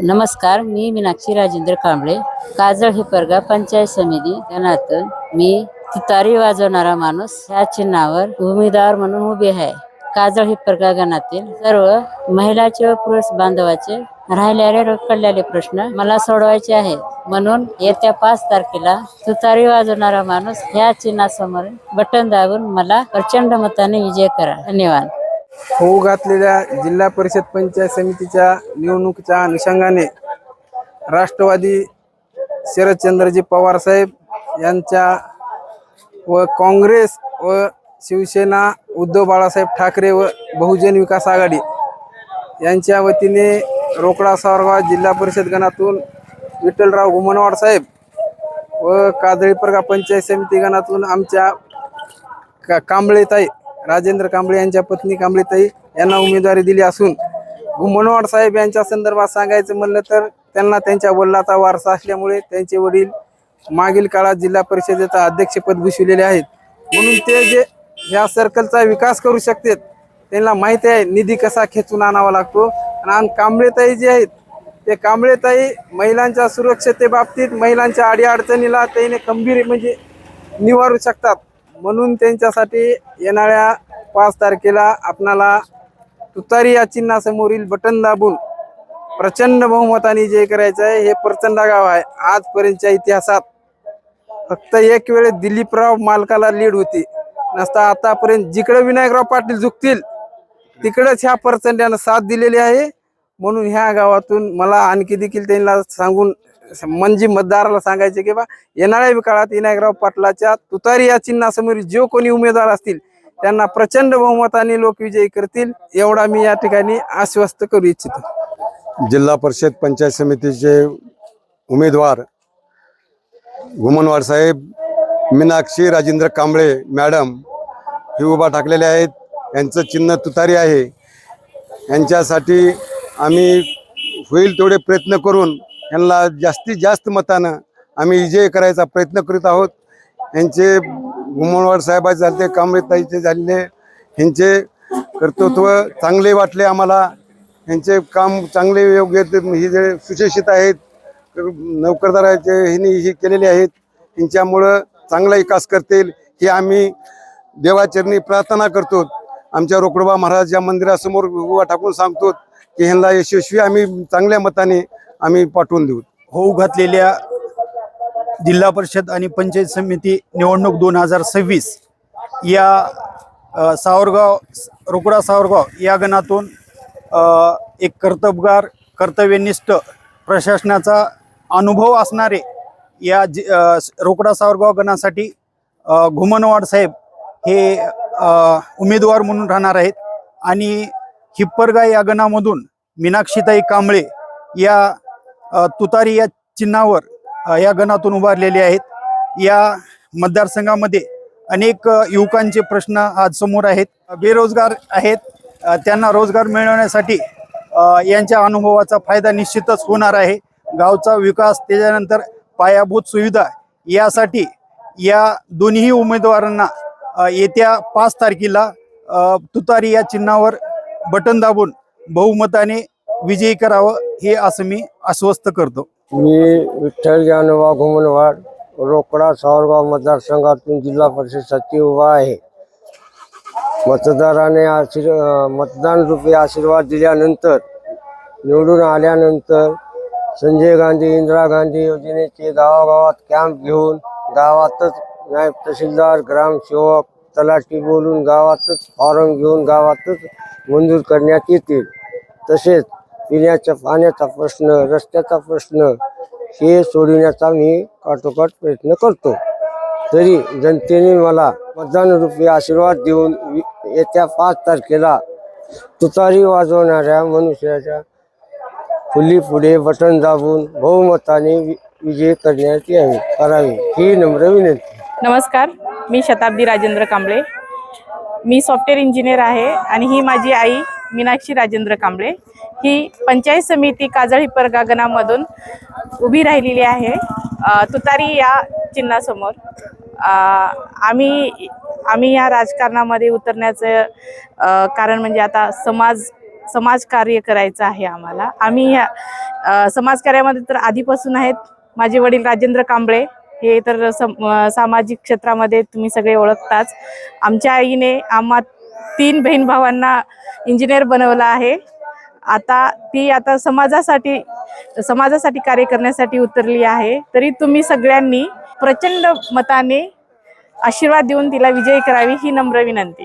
नमस्कार, मी मीनाक्षी राजेंद्र कांबळे, काजळ हिप्परगा पंचायत समिती गणातून मी तुतारी वाजवणारा माणूस ह्या चिन्हावर उमेदवार म्हणून उभे आहे. काजळ हिप्परगा गणातील सर्व महिलाचे व पुरुष बांधवाचे राहिलेले रखडलेले प्रश्न मला सोडवायचे आहेत. म्हणून येत्या 5 तारखेला तुतारी वाजवणारा माणूस ह्या चिन्हासमोर बटन दाबून मला प्रचंड मताने विजय करा. धन्यवाद. होऊ घातलेल्या जिल्हा परिषद पंचायत समितीच्या निवडणुकीच्या अनुषंगाने राष्ट्रवादी शरदचंद्रजी पवार साहेब यांच्या व काँग्रेस व शिवसेना उद्धव बाळासाहेब ठाकरे व बहुजन विकास आघाडी यांच्या वतीने रोकडा सावरगाव जिल्हा परिषद गणातून विठ्ठलराव घुमनवाड साहेब व काजळ हिप्परगा पंचायत समिती गणातून आमच्या कांबळेताई राजेंद्र कांबळे यांच्या पत्नी कांबळेताई यांना उमेदवारी दिली असून घुमनवाड साहेब यांच्या संदर्भात सांगायचं म्हणलं तर त्यांना त्यांच्या वडिलाचा वारसा असल्यामुळे त्यांचे वडील मागील काळात जिल्हा परिषदेचा अध्यक्षपद भूषविलेले आहेत. म्हणून ते जे ह्या सर्कलचा विकास करू शकतात त्यांना माहिती आहे निधी कसा खेचून आणावा लागतो. आणि कांबळेताई जे आहेत ते कांबळेताई महिलांच्या सुरक्षतेबाबतीत महिलांच्या अडीअडचणीला त्याने खंबीर म्हणजे निवारू शकतात. म्हणून त्यांच्यासाठी येणाऱ्या 5 तारखेला आपणाला तुतारी या चिन्हासमोरील बटन दाबून प्रचंड बहुमताने जय करायचं आहे. हे प्रचंड गाव आहे. आजपर्यंतच्या इतिहासात फक्त एक वेळेस दिलीपराव मालकाला लीड होती नसता आतापर्यंत जिकडे विनायकराव पाटील झुकतील तिकडेच ह्या प्रचंडानं साथ दिलेली आहे. म्हणून ह्या गावातून मला आणखी देखील त्यांना सांगून म्हणजे मतदाराला सांगायचे की बा येणाऱ्या काळात विनायकराव पाटलाच्या तुतारी या चिन्हासमोर जो कोणी उमेदवार असतील त्यांना प्रचंड बहुमताने लोक विजयी करतील एवढा मी या ठिकाणी आश्वस्त करू इच्छितो. जिल्हा परिषद पंचायत समितीचे उमेदवार घुमनवाड साहेब मीनाक्षी राजेंद्र कांबळे मॅडम हे उभा ठाकलेले आहेत. यांचं चिन्ह तुतारी आहे. यांच्यासाठी आम्ही होईल तेवढे प्रयत्न करून यांना जास्तीत जास्त मतानं आम्ही विजय करायचा प्रयत्न करीत आहोत. यांचे घुमनवाड साहेबाचे झाले कांबळेताईचे झालेले यांचे कर्तृत्व चांगले वाटले आम्हाला. यांचे काम चांगले योग्य ही जे सुशिक्षित आहेत नोकरदाराचे ह्यांनी हे केलेले आहेत यांच्यामुळं चांगला विकास करतील ही आम्ही देवाचरणी प्रार्थना करतो. आमच्या रोकडोबा महाराज या मंदिरासमोर उभा टाकून सांगतो की ह्यांना यशस्वी आम्ही चांगल्या मताने आम्ही पाठवून देऊ. होऊ घातलेल्या जिल्हा परिषद आणि पंचायत समिती निवडणूक 2026 या सावरगाव रोकडा सावरगाव या गणातून एक कर्तव्यनिष्ठ प्रशासनाचा अनुभव असणारे या रोकडा सावरगाव गणासाठी घुमनवाड साहेब हे उमेदवार म्हणून राहणार आहेत. आणि हिप्परगा या गणामधून मीनाक्षीताई कांबळे या तुतारी या चिन्हावर या गणातून उभारलेले आहेत. या मतदारसंघामध्ये अनेक युवकांचे प्रश्न आज समोर आहेत. बेरोजगार आहेत, त्यांना रोजगार मिळवण्यासाठी यांच्या अनुभवाचा फायदा निश्चितच होणार आहे. गावचा विकास त्याच्यानंतर पायाभूत सुविधा यासाठी या दोन्ही उमेदवारांना येत्या 5 तारखेला तुतारी या चिन्हावर बटन दाबून बहुमताने विजयी करावं हे असं मी आश्वस्त करतो. मी विठ्ठल ज्ञानोबा घुमनवाड रोकडा सावरगाव मतदारसंघातून जिल्हा परिषदेसाठी उभा आहे. मतदाराने मतदान रूपी आशीर्वाद दिल्यानंतर निवडून आल्यानंतर संजय गांधी इंदिरा गांधी योजनेचे गावागावात कॅम्प घेऊन गावातच नायब तहसीलदार ग्रामसेवक तलाठी बोलून गावातच फॉर्म घेऊन गावातच मंजूर करण्यात येतील. तसेच पिण्याच्या पाण्याचा प्रश्न रस्त्याचा प्रश्न हे सोडविण्याचा मी काटोकाट प्रयत्न करतो. तरी जनतेने मला मतदान रूपी आशीर्वाद देऊन येत्या 5 तारखेला तुतारी वाजवणाऱ्या मनुष्याच्या फुली पुढे बटन दाबून बहुमताने विजय करण्यात करावी ही नम्र विनंती. नमस्कार, मी शताब्दी राजेंद्र कांबळे. मी सॉफ्टवेअर इंजिनियर आहे आणि ही माझी आई मीनाक्षी राजेंद्र कांबळे ही पंचायत समिती काजळ हिप्परगा गणामधून उभी राहिलेली आहे तुतारी या चिन्हासमोर. आम्ही या राजकारणामध्ये उतरण्याचं कारण म्हणजे आता समाज समाजकार्य करायचं आहे आम्हाला. आम्ही ह्या समाजकार्यामध्ये तर आधीपासून आहेत. माझे वडील राजेंद्र कांबळे हे तर सामाजिक क्षेत्रामध्ये तुम्ही सगळे ओळखताच. आमच्या आईने आम्हा 3 बहीण भावांना इंजिनियर बनवलं आहे. ती आता समाजासाठी कार्य करण्यासाठी उतरली आहे. तरी तुम्ही सगळ्यांनी प्रचंड मताने आशीर्वाद देऊन तिला विजयी करावी ही नम्र विनंती.